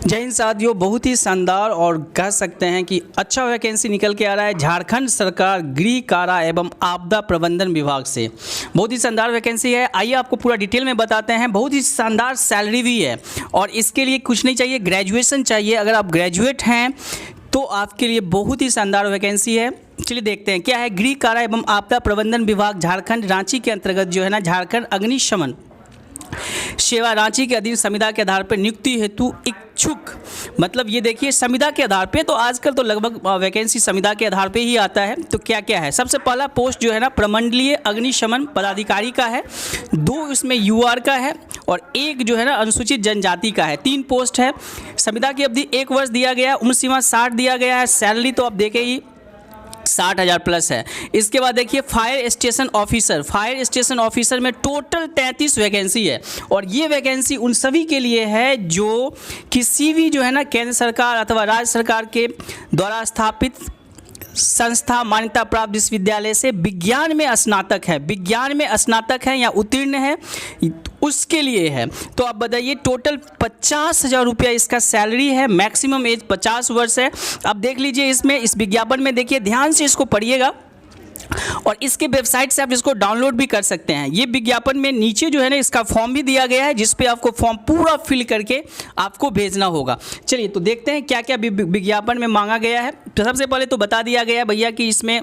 जय हिंद साथियों, बहुत ही शानदार और कह सकते हैं कि अच्छा वैकेंसी निकल के आ रहा है झारखंड सरकार गृह कारा एवं आपदा प्रबंधन विभाग से। बहुत ही शानदार वैकेंसी है। आइए आपको पूरा डिटेल में बताते हैं। बहुत ही शानदार सैलरी भी है और इसके लिए कुछ नहीं चाहिए, ग्रेजुएशन चाहिए। अगर आप ग्रेजुएट हैं तो आपके लिए बहुत ही शानदार वैकेंसी है। चलिए देखते हैं क्या है। गृह कारा एवं आपदा प्रबंधन विभाग झारखंड रांची के अंतर्गत जो है ना, झारखंड अग्निशमन सेवा रांची के अधीन संविदा के आधार पर नियुक्ति हेतु इच्छुक, मतलब ये देखिए संविदा के आधार पे, तो आजकल तो लगभग वैकेंसी संविदा के आधार पे ही आता है। तो क्या क्या है, सबसे पहला पोस्ट जो है ना प्रमंडलीय अग्निशमन पदाधिकारी का है, 2 इसमें यूआर का है और 1 जो है ना अनुसूचित जनजाति का है। 3 पोस्ट है। संविदा की अवधि 1 वर्ष दिया गया है। उम्र सीमा 60 दिया गया है। सैलरी तो आप देखें ही 60,000 प्लस है। इसके बाद देखिए fire station officer, fire station officer में टोटल 33 वैकेंसी है और ये वैकेंसी उन सभी के लिए है जो किसी भी जो है ना केंद्र सरकार अथवा राज्य सरकार के द्वारा स्थापित संस्था मान्यता प्राप्त विश्वविद्यालय से विज्ञान में स्नातक है या उत्तीर्ण है, उसके लिए है। तो आप बताइए टोटल 50,000 रुपया इसका सैलरी है। मैक्सिमम एज 50 वर्ष है। अब देख लीजिए इसमें, इस विज्ञापन में देखिए, ध्यान से इसको पढ़िएगा और इसके वेबसाइट से आप इसको डाउनलोड भी कर सकते हैं। ये विज्ञापन में नीचे जो है ना इसका फॉर्म भी दिया गया है, जिस पे आपको फॉर्म पूरा फिल करके आपको भेजना होगा। चलिए तो देखते हैं क्या क्या विज्ञापन में मांगा गया है। तो सबसे पहले तो बता दिया गया भैया कि इसमें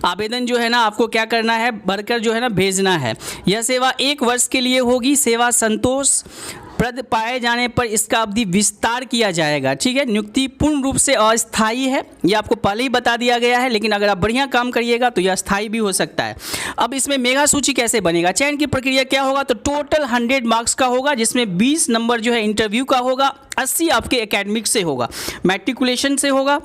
आवेदन जो है ना आपको क्या करना है, भरकर जो है ना भेजना है। यह सेवा 1 वर्ष के लिए होगी। सेवा संतोष प्रद पाए जाने पर इसका अवधि विस्तार किया जाएगा। ठीक है, नियुक्ति पूर्ण रूप से अस्थायी है, ये आपको पहले ही बता दिया गया है, लेकिन अगर आप बढ़िया काम करिएगा तो यह अस्थायी भी हो सकता है। अब इसमें मेगा सूची कैसे बनेगा, चयन की प्रक्रिया क्या होगा, तो टोटल 100 मार्क्स का होगा, जिसमें 20 नंबर जो है इंटरव्यू का होगा, 80 आपके एकेडमिक से होगा, मैट्रिकुलेशन से होगा,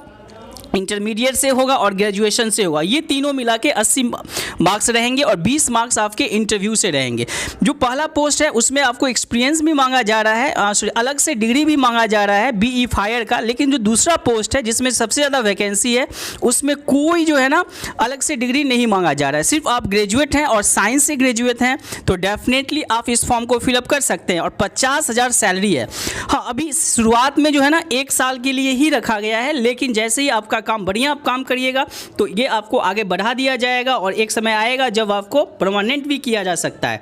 इंटरमीडिएट से होगा और ग्रेजुएशन से होगा। ये तीनों मिला के 80 मार्क्स रहेंगे और 20 मार्क्स आपके इंटरव्यू से रहेंगे। जो पहला पोस्ट है उसमें आपको एक्सपीरियंस भी मांगा जा रहा है, अलग से डिग्री भी मांगा जा रहा है बीई फायर का। लेकिन जो दूसरा पोस्ट है जिसमें सबसे ज़्यादा वैकेंसी है, उसमें कोई जो है ना अलग से डिग्री नहीं मांगा जा रहा है। सिर्फ आप ग्रेजुएट हैं और साइंस से ग्रेजुएट हैं तो डेफिनेटली आप इस फॉर्म को फिलअप कर सकते हैं और 50,000 सैलरी है। हाँ, अभी शुरुआत में जो है ना 1 साल के लिए ही रखा गया है, लेकिन जैसे ही आपका काम बढ़िया आप काम करिएगा तो ये आपको आगे बढ़ा दिया जाएगा और एक समय आएगा जब आपको परमानेंट भी किया जा सकता है।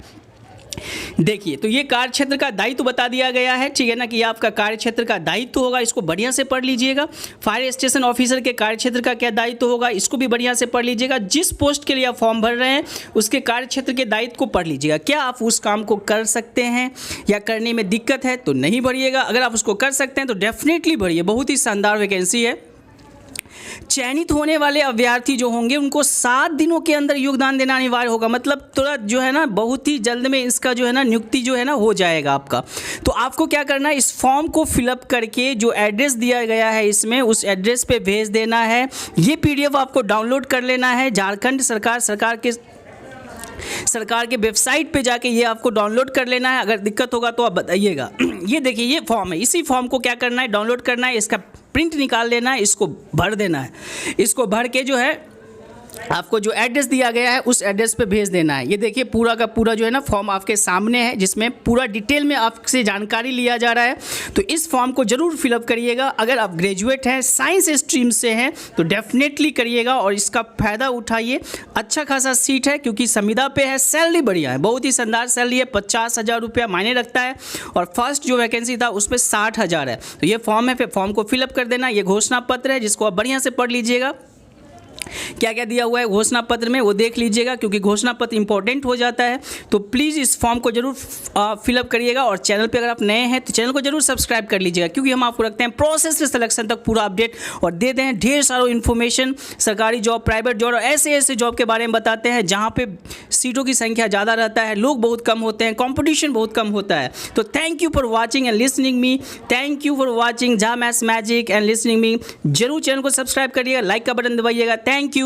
देखिए तो ये कार्य क्षेत्र का दायित्व बता दिया गया है, ठीक है ना, कि आपका कार्य क्षेत्र का दायित्व होगा, इसको बढ़िया से पढ़ लीजिएगा। फायर स्टेशन ऑफिसर के कार्य क्षेत्र का क्या दायित्व होगा, इसको भी बढ़िया से पढ़ लीजिएगा। जिस पोस्ट के लिए आप फॉर्म भर रहे हैं उसके कार्य क्षेत्र के दायित्व को पढ़ लीजिएगा। क्या आप उस काम को कर सकते हैं या करने में दिक्कत है तो नहीं भरिएगा। अगर आप उसको कर सकते हैं तो डेफिनेटली भरिए। बहुत ही शानदार वैकेंसी है। चयनित होने वाले अभ्यर्थी जो होंगे उनको 7 दिनों के अंदर योगदान देना अनिवार्य होगा, मतलब तुरंत जो है ना बहुत ही जल्द में इसका जो है ना नियुक्ति जो है ना हो जाएगा आपका। तो आपको क्या करना है, इस फॉर्म को फिलअप करके जो एड्रेस दिया गया है इसमें, उस एड्रेस पे भेज देना है। ये पीडीएफ आपको डाउनलोड कर लेना है। झारखंड सरकार के वेबसाइट पे जाके ये आपको डाउनलोड कर लेना है। अगर दिक्कत होगा तो आप बताइएगा। ये देखिए ये फॉर्म है, इसी फॉर्म को क्या करना है, डाउनलोड करना है, इसका प्रिंट निकाल लेना है, इसको भर देना है। इसको भर के जो है आपको जो एड्रेस दिया गया है उस एड्रेस पे भेज देना है। ये देखिए पूरा का पूरा जो है ना फॉर्म आपके सामने है, जिसमें पूरा डिटेल में आपसे जानकारी लिया जा रहा है। तो इस फॉर्म को ज़रूर फिलअप करिएगा। अगर आप ग्रेजुएट हैं, साइंस स्ट्रीम से हैं तो डेफिनेटली करिएगा और इसका फ़ायदा उठाइए। अच्छा खासा सीट है क्योंकि संविदा पे है, सैलरी बढ़िया है, बहुत ही शानदार सैलरी है। 50,000 रुपया मायने रखता है और फर्स्ट जो वैकेंसी था उसमें 60,000 है। तो ये फॉर्म है, फिर फॉर्म को फिलअप कर देना। ये घोषणा पत्र है जिसको आप बढ़िया से पढ़ लीजिएगा। क्या क्या दिया हुआ है घोषणा पत्र में वो देख लीजिएगा, क्योंकि घोषणा पत्र इंपॉर्टेंट हो जाता है। तो प्लीज़ इस फॉर्म को जरूर फिलअप करिएगा और चैनल पे अगर आप नए हैं तो चैनल को जरूर सब्सक्राइब कर लीजिएगा, क्योंकि हम आपको रखते हैं प्रोसेस से सिलेक्शन तक पूरा अपडेट और देते हैं ढेर सारा इन्फॉर्मेशन, सरकारी जॉब, प्राइवेट जॉब और ऐसे जॉब के बारे में बताते हैं जहाँ पे सीटों की संख्या ज़्यादा रहता है, लोग बहुत कम होते हैं, कॉम्पिटिशन बहुत कम होता है। तो thank you for watching and listening me, thank you for watching Jha maths magic and listening me. जरूर चैनल को सब्सक्राइब करिएगा, लाइक का बटन दबाइएगा। Thank you.